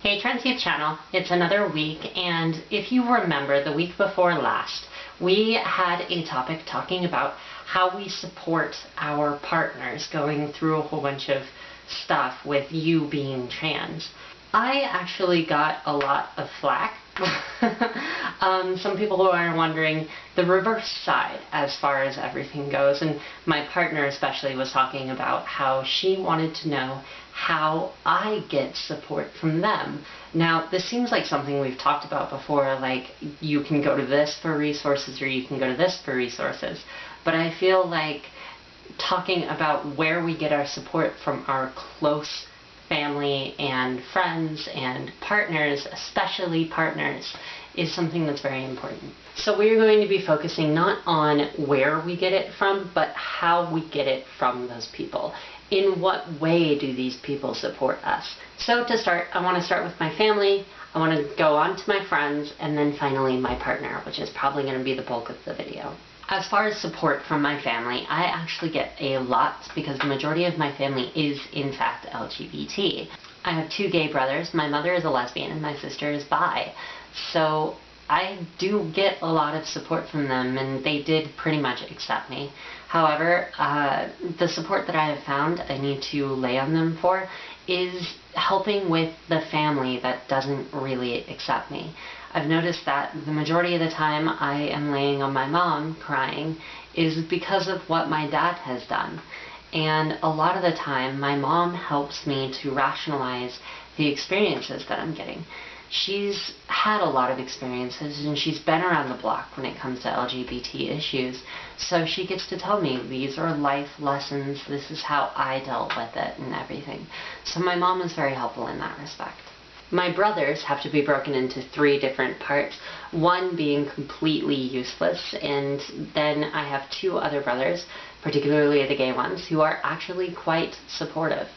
Hey Transyouth channel, it's another week, and if you remember the week before last, we had a topic talking about how we support our partners going through a whole bunch of stuff with you being trans. I actually got a lot of flack. Some people are wondering the reverse side as far as everything goes, and my partner especially was talking about how she wanted to know how I get support from them. Now, this seems like something we've talked about before, like you can go to this for resources or you can go to this for resources, but I feel like talking about where we get our support from our close family and friends and partners, especially partners, is something that's very important. So we're going to be focusing not on where we get it from, but how we get it from those people. In what way do these people support us? So to start, I want to start with my family, I want to go on to my friends, and then finally my partner, which is probably going to be the bulk of the video. As far as support from my family, I actually get a lot because the majority of my family is in fact LGBT. I have two gay brothers, my mother is a lesbian and my sister is bi. So I do get a lot of support from them, and they did pretty much accept me. However, the support that I have found I need to lay on them for is helping with the family that doesn't really accept me. I've noticed that the majority of the time I am laying on my mom crying is because of what my dad has done. And a lot of the time my mom helps me to rationalize the experiences that I'm getting. She's had a lot of experiences and she's been around the block when it comes to LGBT issues, so she gets to tell me these are life lessons, this is how I dealt with it and everything. So my mom is very helpful in that respect. My brothers have to be broken into three different parts, one being completely useless, and then I have two other brothers, particularly the gay ones, who are actually quite supportive.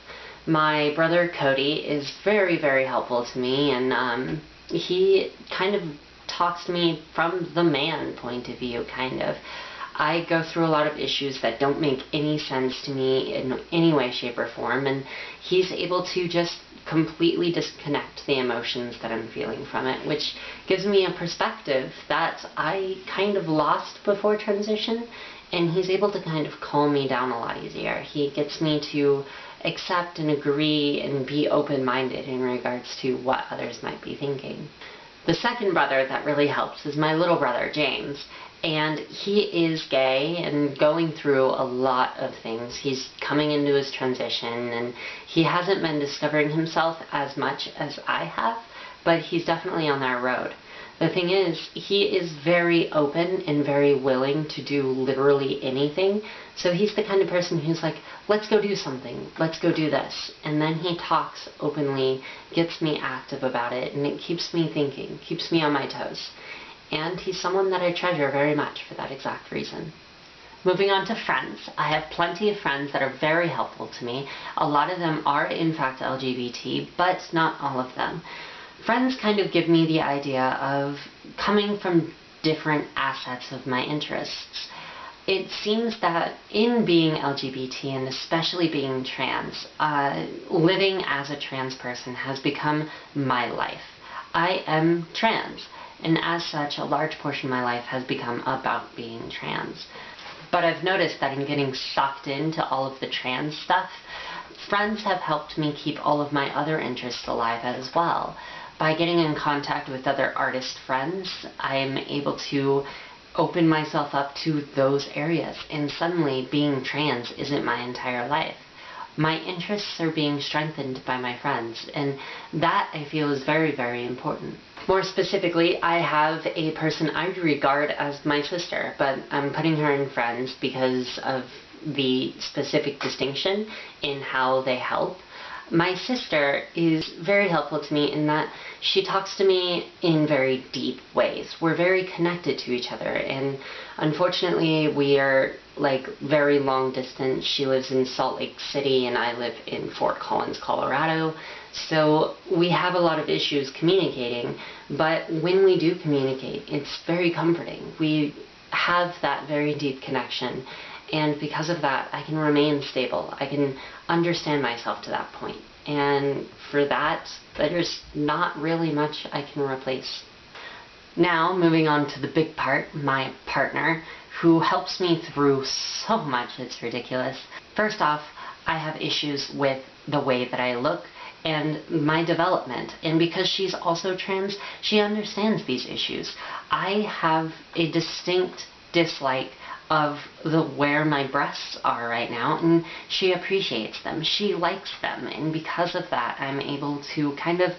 My brother Cody is very, very helpful to me, and he kind of talks to me from the man point of view, kind of. I go through a lot of issues that don't make any sense to me in any way, shape, or form, and he's able to just completely disconnect the emotions that I'm feeling from it, which gives me a perspective that I kind of lost before transition, and he's able to kind of calm me down a lot easier. He gets me to accept and agree and be open-minded in regards to what others might be thinking. The second brother that really helps is my little brother, James, and he is gay and going through a lot of things. He's coming into his transition and he hasn't been discovering himself as much as I have, but he's definitely on that road. The thing is, he is very open and very willing to do literally anything, so he's the kind of person who's like, let's go do something, let's go do this, and then he talks openly, gets me active about it, and it keeps me thinking, keeps me on my toes. And he's someone that I treasure very much for that exact reason. Moving on to friends, I have plenty of friends that are very helpful to me. A lot of them are in fact LGBT, but not all of them. Friends kind of give me the idea of coming from different assets of my interests. It seems that in being LGBT, and especially being trans, living as a trans person has become my life. I am trans, and as such, a large portion of my life has become about being trans. But I've noticed that in getting sucked into all of the trans stuff, friends have helped me keep all of my other interests alive as well. By getting in contact with other artist friends, I'm able to open myself up to those areas, and suddenly being trans isn't my entire life. My interests are being strengthened by my friends, and that I feel is very, very important. More specifically, I have a person I regard as my sister, but I'm putting her in friends because of the specific distinction in how they help. My sister is very helpful to me in that she talks to me in very deep ways. We're very connected to each other, and unfortunately we are like very long distance. She lives in Salt Lake City and I live in Fort Collins, Colorado, so we have a lot of issues communicating, but when we do communicate, it's very comforting. We have that very deep connection, and because of that, I can remain stable. I can understand myself to that point. And for that, there's not really much I can replace. Now, moving on to the big part, my partner, who helps me through so much, it's ridiculous. First off, I have issues with the way that I look and my development. And because she's also trans, she understands these issues. I have a distinct dislike of where my breasts are right now, and she appreciates them. She likes them, and because of that, I'm able to kind of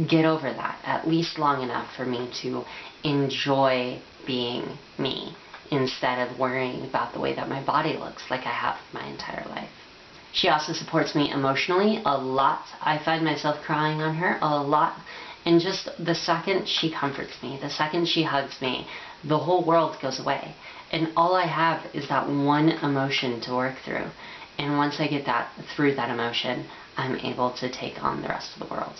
get over that, at least long enough for me to enjoy being me, instead of worrying about the way that my body looks like I have my entire life. She also supports me emotionally a lot. I find myself crying on her a lot, and just the second she comforts me, the second she hugs me, the whole world goes away. And all I have is that one emotion to work through. And once I get through that emotion, I'm able to take on the rest of the world.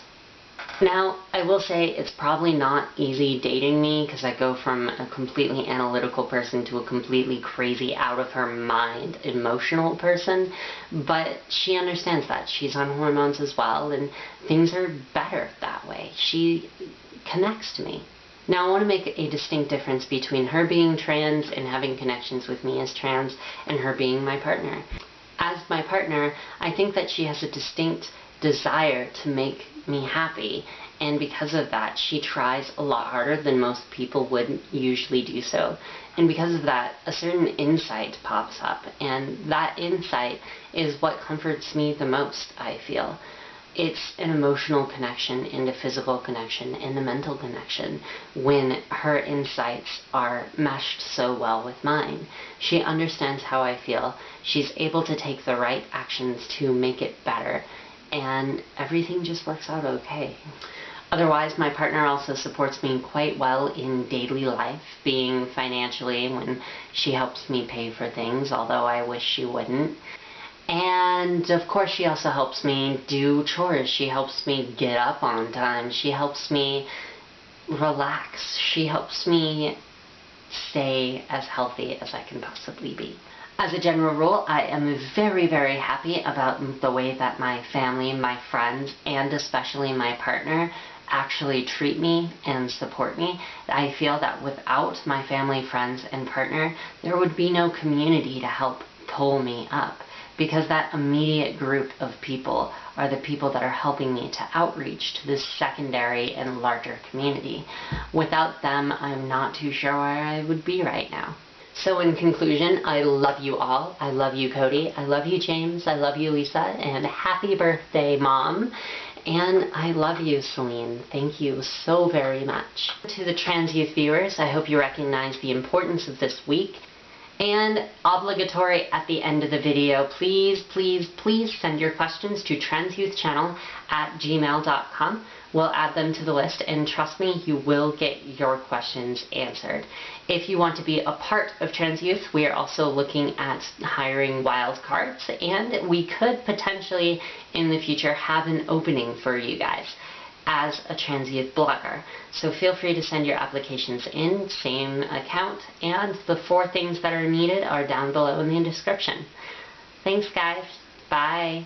Now, I will say it's probably not easy dating me, because I go from a completely analytical person to a completely crazy, out of her mind, emotional person. But she understands that. She's on hormones as well, and things are better that way. She connects to me. Now, I want to make a distinct difference between her being trans and having connections with me as trans, and her being my partner. As my partner, I think that she has a distinct desire to make me happy, and because of that, she tries a lot harder than most people would usually do so. And because of that, a certain insight pops up, and that insight is what comforts me the most, I feel. It's an emotional connection and a physical connection and a mental connection when her insights are meshed so well with mine. She understands how I feel. She's able to take the right actions to make it better, and everything just works out okay. Otherwise, my partner also supports me quite well in daily life, being financially, when she helps me pay for things, although I wish she wouldn't. And of course, she also helps me do chores. She helps me get up on time. She helps me relax. She helps me stay as healthy as I can possibly be. As a general rule, I am very, very happy about the way that my family, my friends, and especially my partner actually treat me and support me. I feel that without my family, friends, and partner, there would be no community to help pull me up, because that immediate group of people are the people that are helping me to outreach to this secondary and larger community. Without them, I'm not too sure where I would be right now. So in conclusion, I love you all. I love you, Cody. I love you, James. I love you, Lisa. And happy birthday, Mom. And I love you, Celine. Thank you so very much. To the trans youth viewers, I hope you recognize the importance of this week. And obligatory at the end of the video, please, please, please send your questions to transyouthchannel@gmail.com. We'll add them to the list, and trust me, you will get your questions answered. If you want to be a part of Trans Youth, we are also looking at hiring wildcards, and we could potentially in the future have an opening for you guys as a trans youth blogger. So feel free to send your applications in, same account, and the 4 things that are needed are down below in the description. Thanks, guys. Bye.